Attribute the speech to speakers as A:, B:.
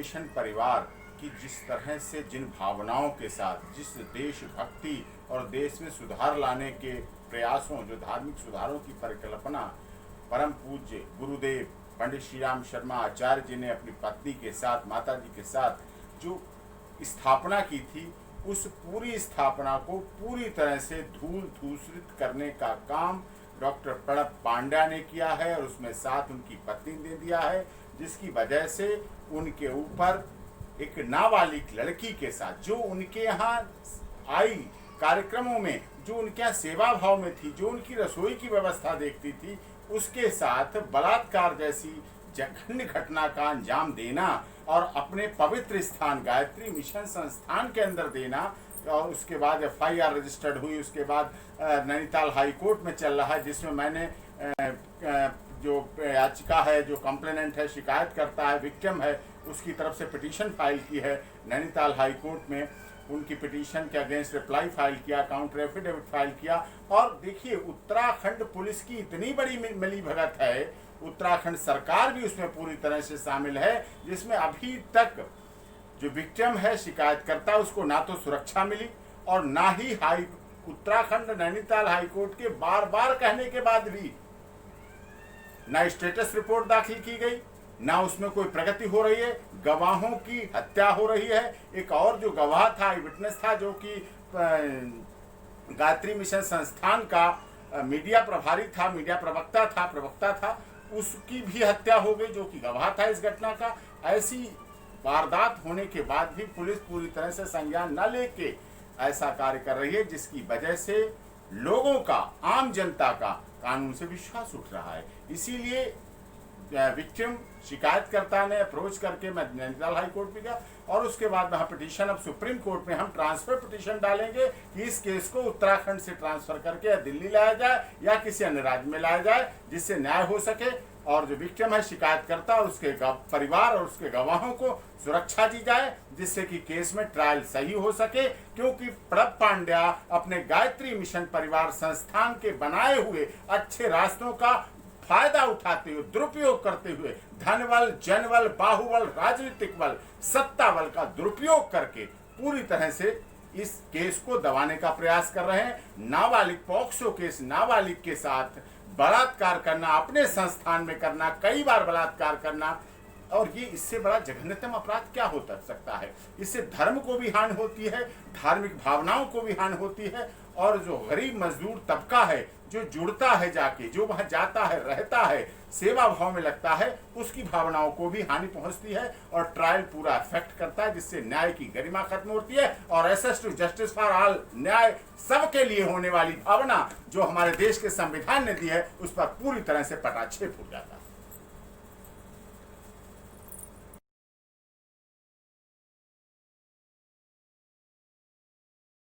A: Mission परिवार की जिस तरह से जिन भावनाओं के साथ, जिस देशभक्ति और देश में सुधार लाने के प्रयासों, जो धार्मिक सुधारों की परिकल्पना परम पूज्य गुरुदेव पंडित श्री राम शर्मा आचार्य जी ने अपनी पत्नी के साथ, माता जी के साथ जो स्थापना की थी, उस पूरी स्थापना को पूरी तरह से धूल धूसरित करने का काम डॉक्टर प्रणब पांड्या ने किया है और उसमें साथ उनकी पत्नी ने दिया है, जिसकी वजह से उनके ऊपर एक नाबालिग लड़की के साथ, जो उनके यहाँ आई कार्यक्रमों में, जो उनके यहाँ सेवा भाव में थी, जो उनकी रसोई की व्यवस्था देखती थी, उसके साथ बलात्कार जैसी जघन्य घटना का अंजाम देना और अपने पवित्र स्थान गायत्री मिशन संस्थान के अंदर देना, और उसके बाद FIR रजिस्टर्ड हुई। उसके बाद नैनीताल हाई कोर्ट में चल रहा है, जिसमें मैंने जो याचिका है, जो कंप्लेनेंट है, शिकायत करता है, विक्टिम है, उसकी तरफ से पिटीशन फाइल की है नैनीताल हाई कोर्ट में। उनकी पिटीशन के अगेंस्ट रिप्लाई फाइल किया, काउंटर एफिडेविट फाइल किया। और देखिए, उत्तराखंड पुलिस की इतनी बड़ी मिलीभगत है, उत्तराखंड सरकार भी उसमें पूरी तरह से शामिल है, जिसमें अभी तक जो विक्टिम है, शिकायतकर्ता, उसको ना तो सुरक्षा मिली और ना ही उत्तराखंड नैनीताल हाईकोर्ट के बार बार कहने के बाद भी ना स्टेटस रिपोर्ट दाखिल की गई, ना उसमें कोई प्रगति हो रही है। गवाहों की हत्या हो रही है। एक और जो गवाह था, विटनेस था, जो कि गायत्री मिशन संस्थान का मीडिया प्रभारी था, मीडिया प्रवक्ता था, उसकी भी हत्या हो गई, जो कि गवाह था इस घटना का। ऐसी वारदात होने के बाद भी पुलिस पूरी तरह से संज्ञान न लेके ऐसा कार्य कर रही है, जिसकी वजह से लोगों का, आम जनता का कानून से विश्वास उठ रहा है। इसीलिए विक्टिम शिकायतकर्ता ने अप्रोच करके मैं नैनीताल हाई कोर्ट में गया और उसके बाद वहाँ पिटीशन, अब सुप्रीम कोर्ट में हम ट्रांसफर पिटीशन डालेंगे कि इस केस को उत्तराखंड से ट्रांसफर करके या दिल्ली लाया जाए या किसी अन्य राज्य में लाया जाए, जिससे न्याय हो सके और जो विक्टिम है, शिकायतकर्ता और उसके परिवार और उसके गवाहों को सुरक्षा दी जाए, जिससे कि केस में ट्रायल सही हो सके। क्योंकि प्रणब पांड्या अपने गायत्री मिशन परिवार संस्थान के बनाए हुए अच्छे रास्तों का फायदा उठाते हुए, दुरुपयोग करते हुए, धनबल, जनबल, बाहुबल, राजनीतिक बल, सत्ता बल का दुरुपयोग करके पूरी तरह से इस केस को दबाने का प्रयास कर रहे हैं। नाबालिग, पॉक्सो केस, नाबालिग के साथ बलात्कार करना, अपने संस्थान में करना, कई बार बलात्कार करना, और ये इससे बड़ा जघन्यतम अपराध क्या हो सकता है। इससे धर्म को भी हानि होती है, धार्मिक भावनाओं को भी हानि होती है, और जो गरीब मजदूर तबका है, जो जुड़ता है जाके, जो वहाँ जाता है, रहता है, सेवा भाव में लगता है, उसकी भावनाओं को भी हानि पहुंचती है और ट्रायल पूरा अफेक्ट करता है, जिससे न्याय की गरिमा खत्म होती है और access to justice for all, न्याय सबके लिए होने वाली भावना जो हमारे देश के संविधान ने दी है, उस पर पूरी तरह से पटाक्षेप हो जाता है।